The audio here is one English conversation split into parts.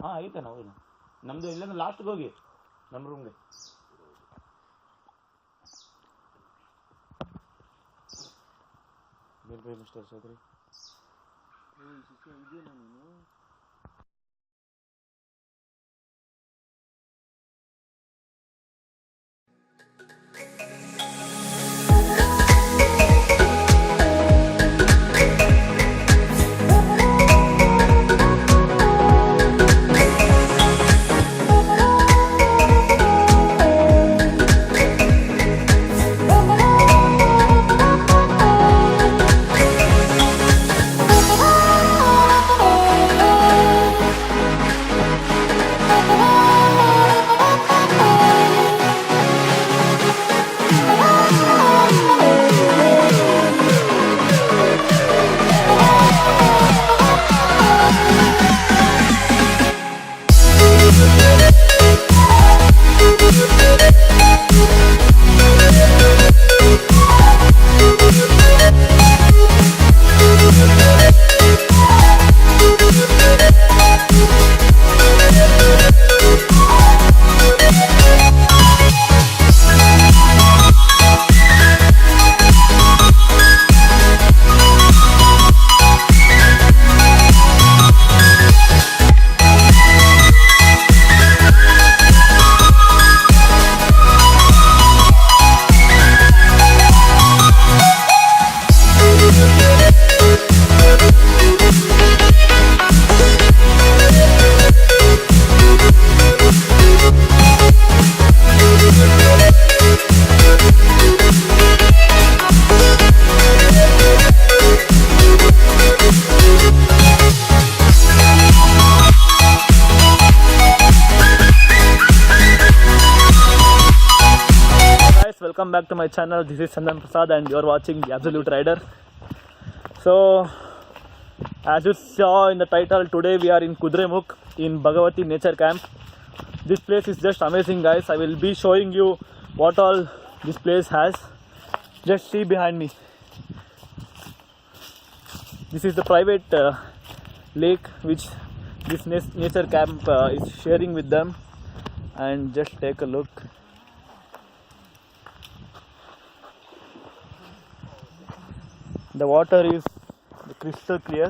ಹಾಂ ಐತೆ ನಾವು ನಮ್ಮದು ಇಲ್ಲಿಂದ ಲಾಸ್ಟ್ಗೆ ಹೋಗಿ ನಮ್ಮ ರೂಮ್ಗೆ. ಮಿಸ್ಟರ್ ಚೌಧರಿ ಇದೆಯಾ ನೀನು? Welcome back to my channel. This is Sandan Prasad and you're watching The Absolute Rider. So as you saw in the title, today we are in Kudremukh in Bhagavati nature camp. This place is just amazing, guys. I will be showing you what all this place has. Just see behind me. This is the private lake which this nature camp is sharing with them, and just take a look. The water is crystal clear.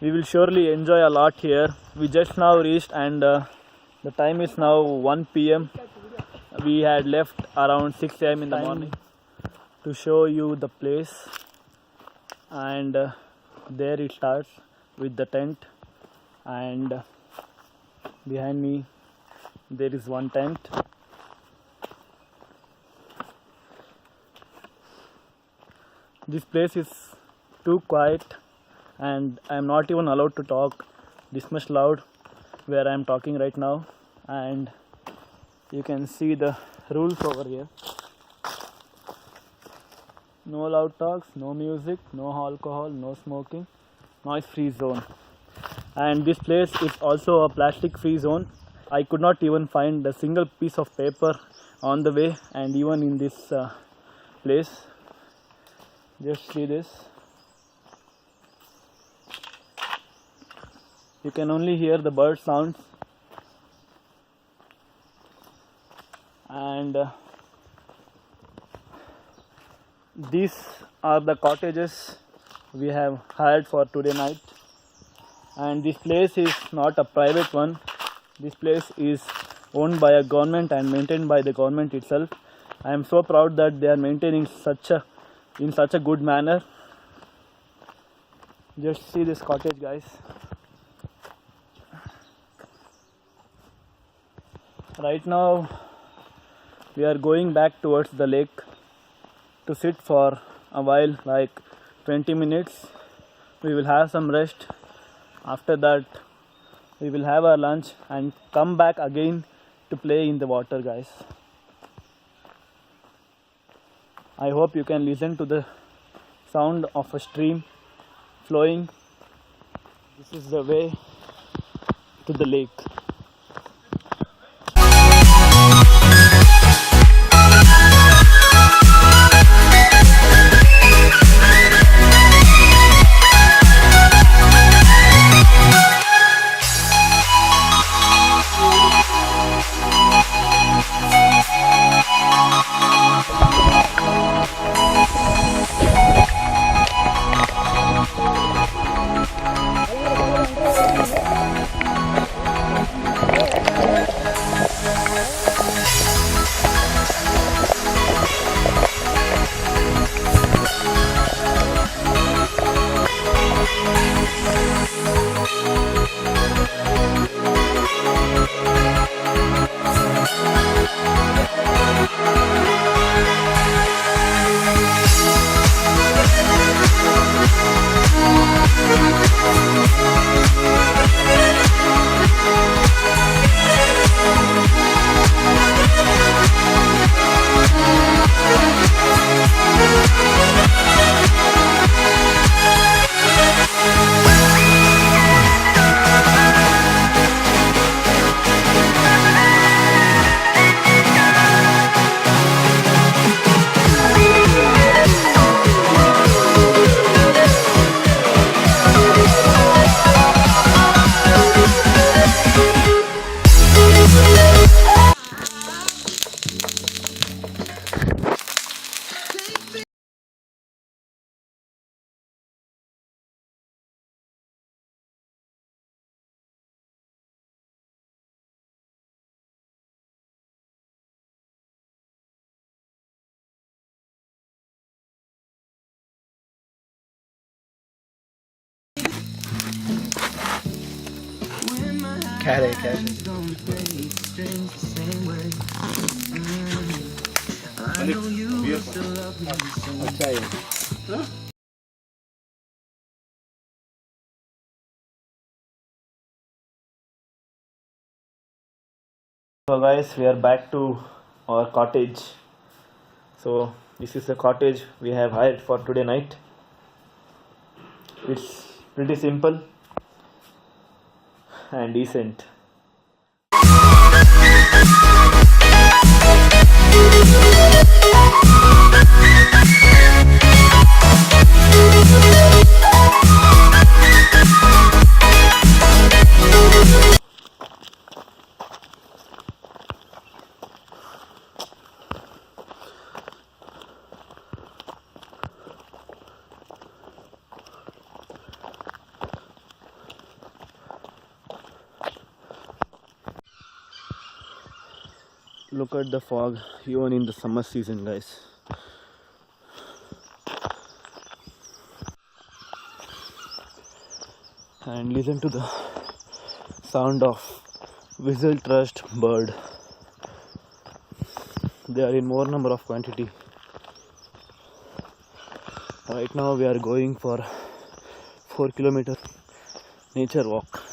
We will surely enjoy a lot here. We just now reached and the time is now 1 p.m. We had left around 6 a.m. in the morning to show you the place, and there it starts with the tent, and behind me there is one tent. This place is too quiet and I am not even allowed to talk this much loud where I am talking right now, and you can see the rules over here. No loud talks, no music, no alcohol, no smoking, noise free zone. And this place is also a plastic free zone. I could not even find a single piece of paper on the way, and even in this place. Just see this. You can only hear the bird sounds, and these are the cottages we have hired for today night. And this place is not a private one. This place is owned by a government and maintained by the government itself. I am so proud that they are maintaining in such a good manner. Just see this cottage, guys. Right now we are going back towards the lake to sit for a while, like 20 minutes. We will have some rest. After that we will have our lunch and come back again to play in the water, guys. I hope you can listen to the sound of a stream flowing. This is the way to the lake. So guys, we are back to our cottage. So this is the cottage we have hired for today night. It's pretty simple and decent. Look at the fog even in the summer season, guys. And listen to the sound of whistle thrust bird. They are in more number of quantity. Right now we are going for 4 kilometer nature walk.